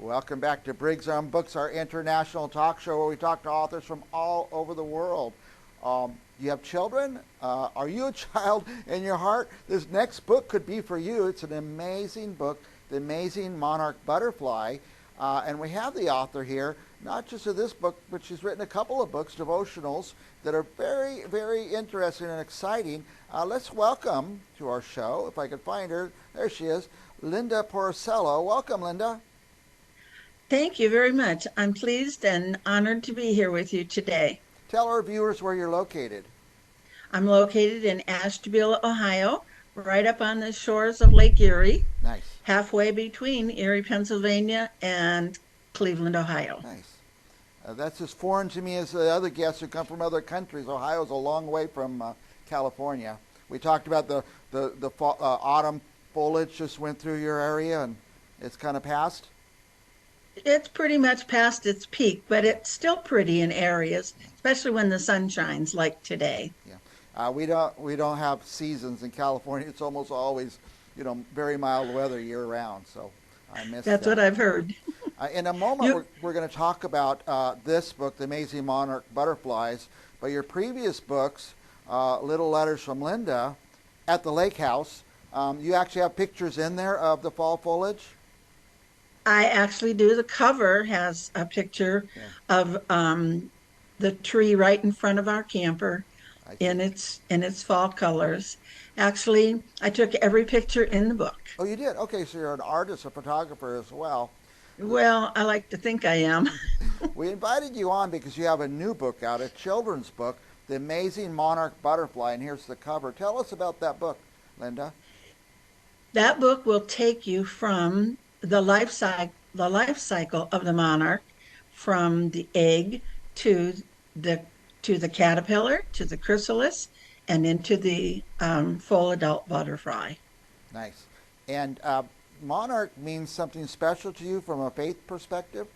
Welcome back to Briggs on Books, our international talk show where we talk to authors from all over the world. You have children? Are you a child in your heart? This next book could be for you. It's an amazing book, The Amazing Monarch Butterfly. And we have the author here, not just of this book, but she's written a couple of books, devotionals, that are very, very interesting and exciting. Let's welcome to our show, if I could find her, there she is, Linda Porcello. Welcome, Linda. Thank you very much. I'm pleased and honored to be here with you today. Tell our viewers where you're located. I'm located in Ashtabula, Ohio, right up on the shores of Lake Erie, Nice, halfway between Erie, Pennsylvania and Cleveland, Ohio. nice. That's as foreign to me as the other guests who come from other countries. Ohio's a long way from California. We talked about the autumn foliage just went through your area and it's kind of passed. It's pretty much past its peak, but it's still pretty in areas, especially when the sun shines like today. Yeah, we don't have seasons in California. It's almost always, very mild weather year round. So I miss That's what that. I've heard. In a moment, You, we're going to talk about this book, The Amazing Monarch Butterflies. But your previous books, Little Letters from Linda, at the Lake House, you actually have pictures in there of the fall foliage. I actually do. The cover has a picture Yeah, of the tree right in front of our camper I see. in its fall colors. Actually, I took every picture in the book. Oh, you did? Okay, so you're an artist, a photographer as well. Well, I like to think I am. We invited you on because you have a new book out, a children's book, The Amazing Monarch Butterfly, and here's the cover. Tell us about that book, Linda. That book will take you from the life cycle of the monarch, from the egg to the to the caterpillar, to the chrysalis, and into the full adult butterfly. Nice. And monarch means something special to you from a faith perspective?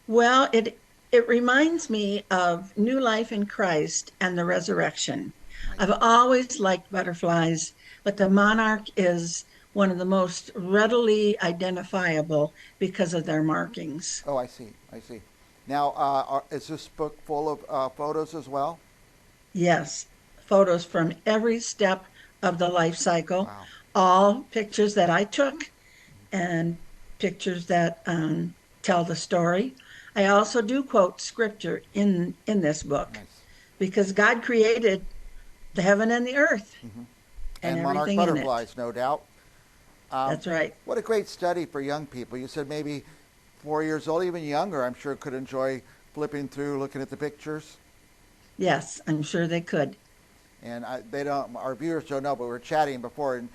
Well, it reminds me of new life in Christ and the resurrection. Nice. I've always liked butterflies, but the monarch is one of the most readily identifiable because of their markings. Oh, I see. I see. Now, is this book full of photos as well? Yes, photos from every step of the life cycle, Wow. all pictures that I took and pictures that tell the story. I also do quote scripture in this book Nice. because God created the heaven and the earth Hmm. and And monarch everything in it. butterflies, no doubt. Um, That's right. what a great study for young people. You said maybe 4 years old, even younger, I'm sure could enjoy flipping through, looking at the pictures. Yes, I'm sure they could. And they don't. Our viewers don't know, but we were chatting before, and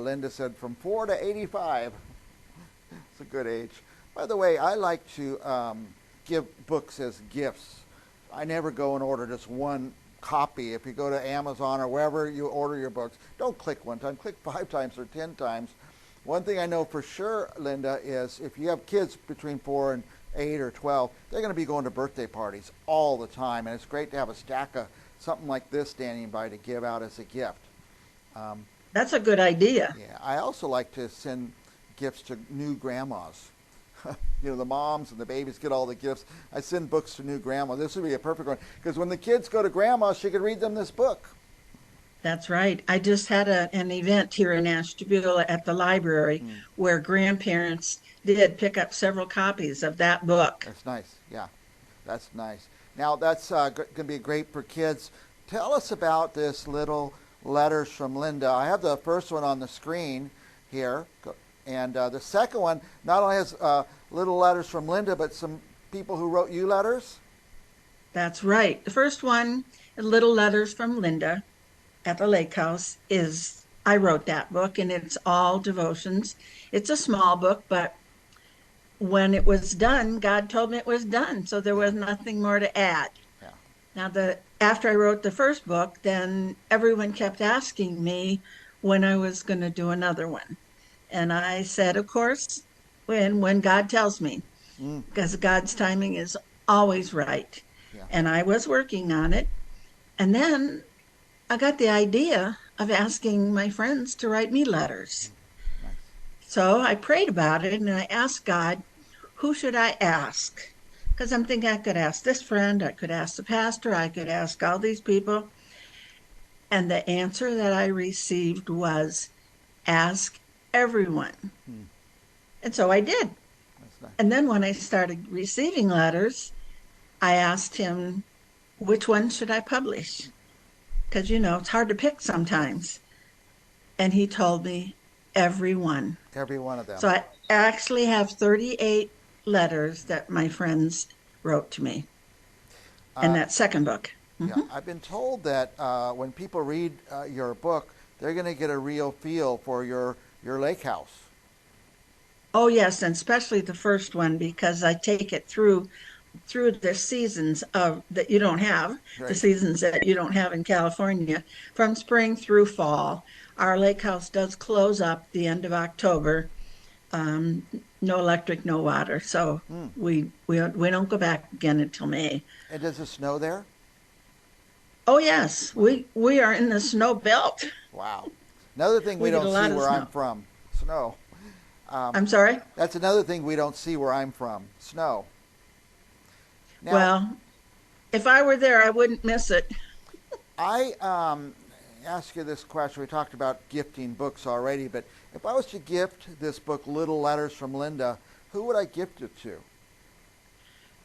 Linda said from 4 to 85. It's a good age. By the way, I like to give books as gifts. I never go and order just one copy. If you go to Amazon or wherever you order your books, don't click one time, click 5 times or 10 times. One thing I know for sure, Linda, is if you have kids between 4 and 8 or 12, they're going to be going to birthday parties all the time, and it's great to have a stack of something like this standing by to give out as a gift. Um, That's a good idea. yeah, I also like to send gifts to new grandmas. The moms and the babies get all the gifts. I send books to new grandma. This would be a perfect one because when the kids go to grandma, she could read them this book. That's right. I just had an event here in Ashtabula at the library Mm, where grandparents did pick up several copies of that book. that's nice. Yeah, that's nice. Now that's going to be great for kids. Tell us about this little letters from Linda. I have the first one on the screen here, and the second one not only has little letters from Linda, but some people who wrote you letters. That's right. The first one, Little Letters from Linda at the Lake House, is I wrote that book and it's all devotions. It's a small book, but when it was done, God told me it was done, so there Yeah, was nothing more to add. yeah. Now, the after I wrote the first book, then everyone kept asking me when I was going to do another one. And I said, of course, when God tells me, Mm, because God's timing is always right. yeah. And I was working on it. And then I got the idea of asking my friends to write me letters. Nice. So I prayed about it and I asked God, who should I ask? Because I'm thinking I could ask this friend, I could ask the pastor, I could ask all these people. And the answer that I received was ask everyone. Hmm. And so I did. That's nice. And then when I started receiving letters, I asked him, which one should I publish? Because, it's hard to pick Yes. sometimes. And he told me, every one. Every one of So them. I actually have 38 letters that my friends wrote to me in Uh, that second book. yeah, Hmm. I've been told that when people read your book, they're going to get a real feel for your lake house. Oh yes, and especially the first one because I take it through the seasons of that you don't have, the Right. seasons that you don't have in California, from spring through fall. Our lake house does close up the end of October. Um, no electric, no water, so Hmm. we don't go back again until May. And does it snow there? Oh yes, Wow. we are in the snow belt. Wow. Another thing we We get a don't see lot of where I'm snow. from, snow. Um, I'm sorry. that's another thing we don't see where I'm from, snow. Now, Well, if I were there, I wouldn't miss it. I ask you this question. We talked about gifting books already, but if I was to gift this book, Little Letters from Linda, who would I gift it to?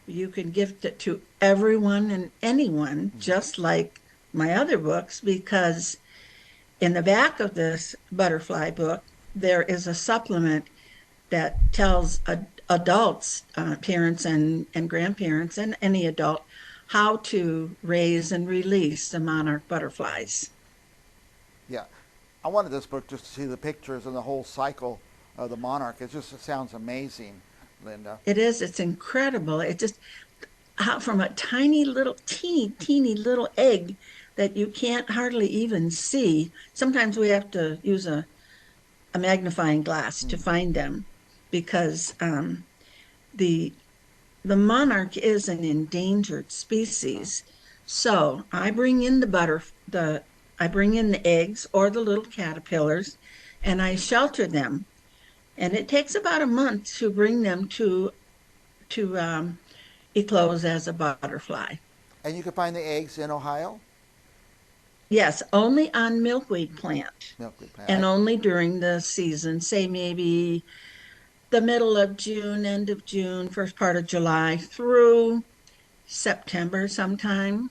You can gift it to everyone and anyone, Mm-hmm. just like my other books, because in the back of this butterfly book, there is a supplement that tells adults, parents and grandparents, and any adult, how to raise and release the monarch butterflies. Yeah, I wanted this book just to see the pictures and the whole cycle of the monarch. It sounds amazing, Linda. It's incredible. It just, how from a tiny little, teeny little egg that you can't hardly even see. Sometimes we have to use a magnifying glass to Hmm. find them because the the monarch is an endangered Oh, species. So I bring in the eggs or the little caterpillars, and I shelter them. And it takes about a month to bring them to eclose as a butterfly. and you can find the eggs in Ohio? Yes, only on milkweed plant Milkweed plant. and only during the season, say maybe the middle of June, end of June, first part of July through September sometime.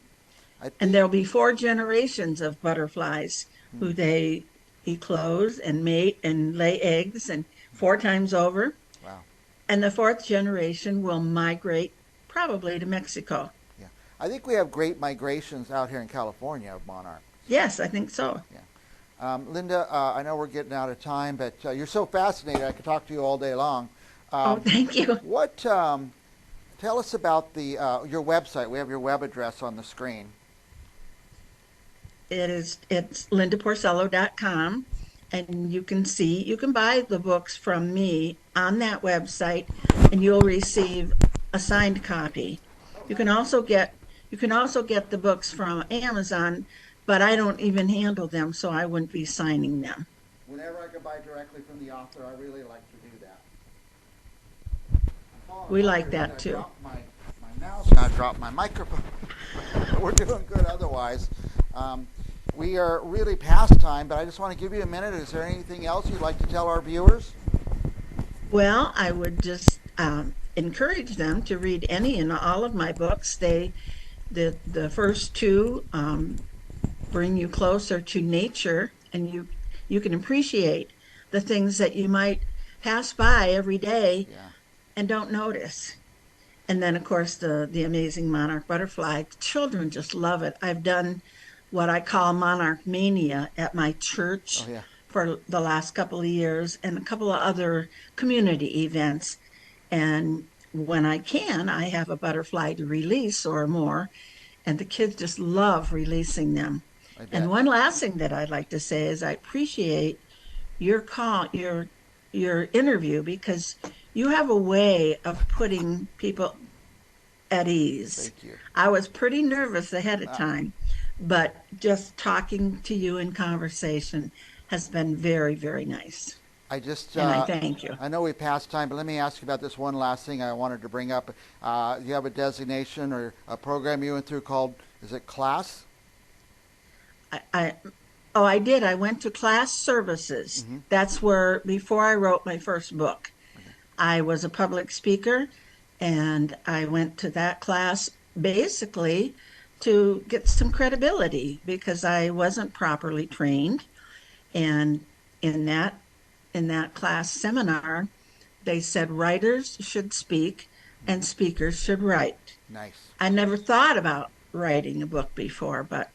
I And think. there'll be four generations of butterflies Hmm, who they eclose and mate and lay eggs and four times over. wow. And the fourth generation will migrate probably to Mexico. Yeah. I think we have great migrations out here in California of monarchs. Yes, I think so. Yeah. Linda, I know we're getting out of time, but you're so fascinating. I could talk to you all day long. Oh, Um, thank you. what? Tell us about the your website. We have your web address on the screen. It's lindaporcello.com, and you can buy the books from me on that website, and you'll receive a signed copy. You can also get you can also get the books from Amazon, but I don't even handle them, so I wouldn't be signing them. Whenever I can buy directly from the author, I really like to do that. I'm falling We apart like here, Linda. that I too. dropped my mouse and I dropped my microphone. We're doing good otherwise. Um, we are really past time, but I just want to give you a minute. Is there anything else you'd like to tell our viewers? Well, I would just encourage them to read any and all of my books. The first two bring you closer to nature, and you can appreciate the things that you might pass by every day Yeah. and don't notice. And then, of course, the amazing monarch butterfly. Children just love it. I've done what I call monarch mania at my Oh church yeah. for the last couple of years and a couple of other community events. And when I can, I have a butterfly to release or more, and the kids just love releasing them. I And bet. one last thing that I'd like to say is I appreciate your call, your interview because you have a way of putting people at ease. Thank you. I was pretty nervous ahead of Uh, time, but just talking to you in conversation has been very, very nice. I just, and I thank you. I know we passed time, but let me ask you about this one last thing I wanted to bring up. You have a designation or a program you went through called, is it class? I oh, I did. I went to class services. Mm-hmm. That's where, before I wrote my first book, Okay. I was a public speaker, and I went to that class basically to get some credibility because I wasn't properly trained. And in that in that class seminar, they said writers should speak and Mm-hmm. speakers should write. Nice. I never thought about writing a book before, but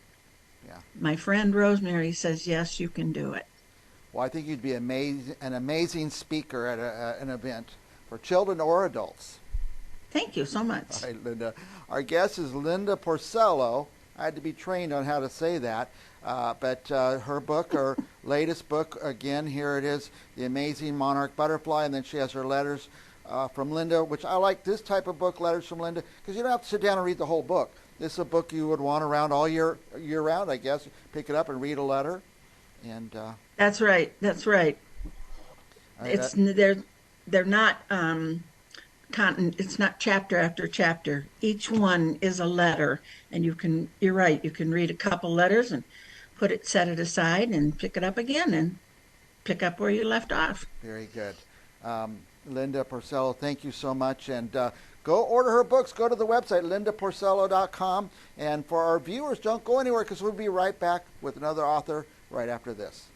Yeah. my friend Rosemary says, yes, you can do it. Well, I think you'd be an amazing speaker at an event for children or adults. Thank you so All much. right, Linda. Our guest is Linda Porcello. I had to be trained on how to say that. But her book, her latest book, again, here it is, The Amazing Monarch Butterfly. And then she has her letters from Linda, which I like this type of book, Letters from Linda, because you don't have to sit down and read the whole book. This is a book you would want around all year round, I guess. Pick it up and read a letter. And That's right. That's right. I, It's they're not it's not chapter after chapter. Each one is a letter, and you're right, you can read a couple letters and set it aside and pick it up again and pick up where you left off. very good. Linda Porcello, thank you so much. And go order her books. Go to the website, lindaporcello.com. And for our viewers, don't go anywhere because we'll be right back with another author right after this.